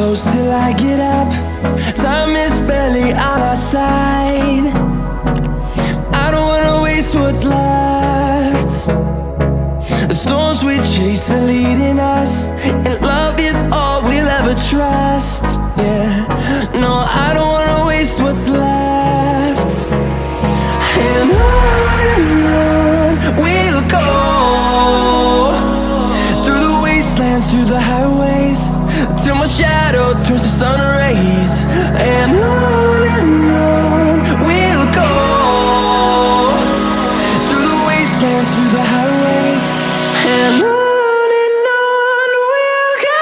close till I get up. Time is barely on our side. I don't wanna waste what's left. The storms we chase are leading us, and love is all we'll ever trust. Yeah, no, I don't wanna waste what's left. And on we'll go, through the wastelands, through the highways, till my shadow turns to sun rays. And on we'll go, through the wastelands, through the highways, and on we'll go.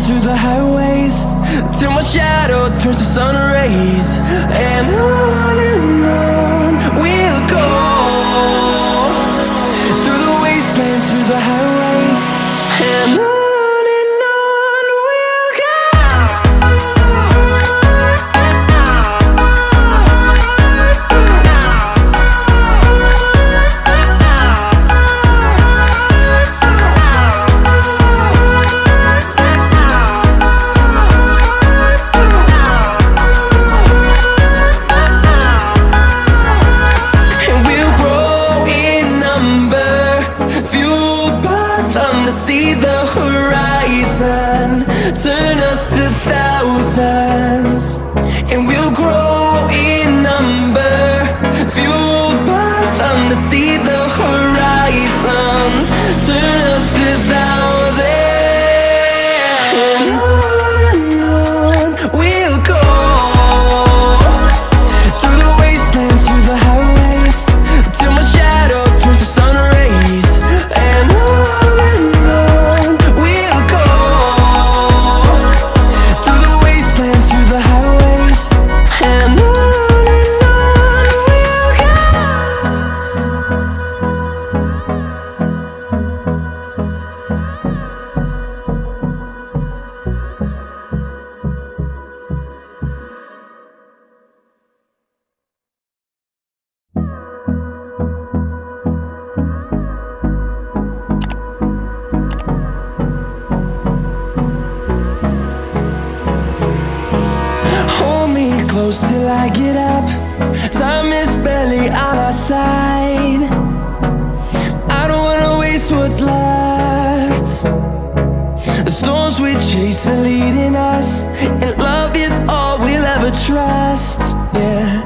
Through the highways, till my shadow turns to sun rays. And on we'll go, through the wastelands, through the highways, and on we'll go. See the horizon turn us to thousands, and we'll grow in number, fueled by them. To see the horizon turn us to thousands, and on we'll go, through the wastelands, through the highways, till my shadow turns to sun rays. And close till I get up. Time is barely on our side. I don't wanna waste what's left. The storms we chase are leading us, and love is all we'll ever trust. Yeah,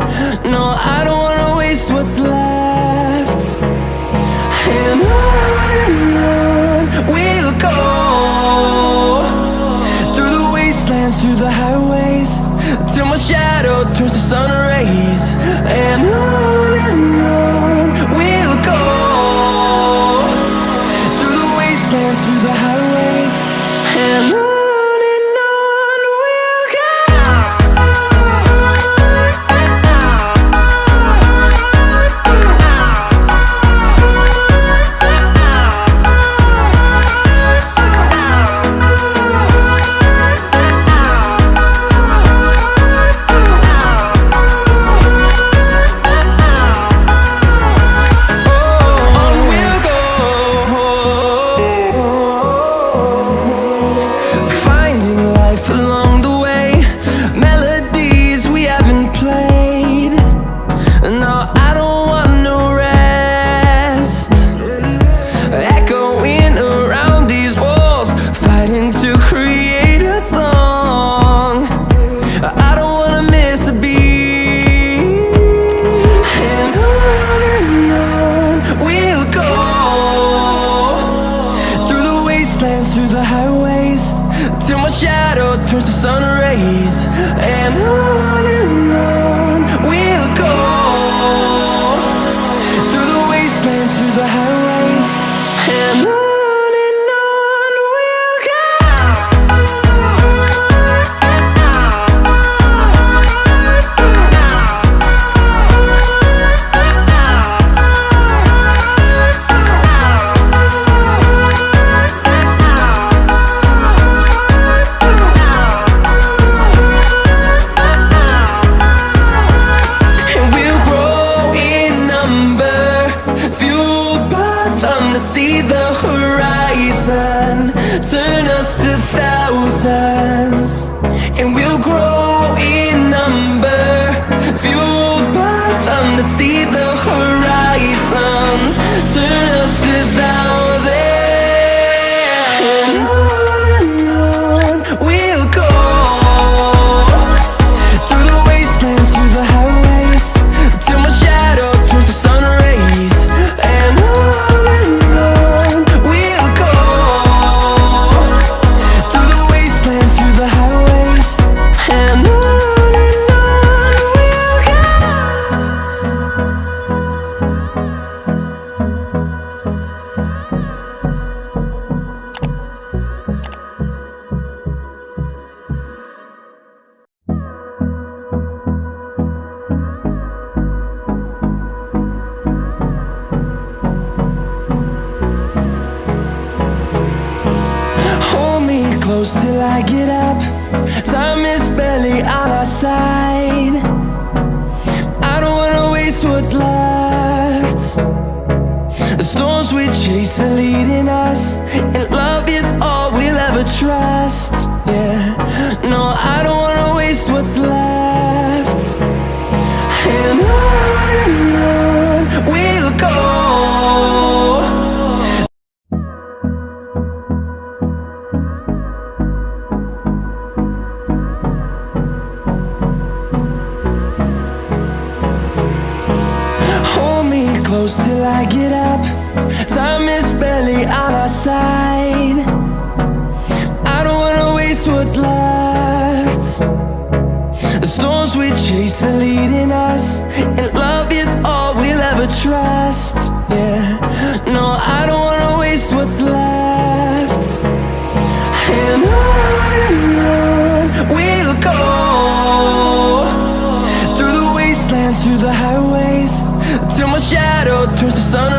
no, I don't wanna waste what's left. And on we'll go, through the wastelands, through the highways, till my shadow turns to sun rays. And on we'll them to see the horizon. Turn us to thousands, and we'll grow in number. Fueled by them to see the horizon. Turn us to thousands, and on we'll go. Through the wastelands, through the highways, till my shadow turns to sun rays. And on we'll go. Through the wastelands, through the highways, and on we'll go. Hold me close till I get up. Time is barely on our side. I don't wanna waste what's left. The storms we chase are leading us, and love is all we'll ever trust. Yeah, no, I don't wanna waste what's left. And on we'll go. Hold me close till I get up. Time is barely on our side. I don't wanna waste what's left. The storms we chase are leading us, and love is all we'll ever trust. Yeah, no, I don't wanna waste what's left. And on we'll go. Through the wastelands, through the highways, till my shadow turns to sun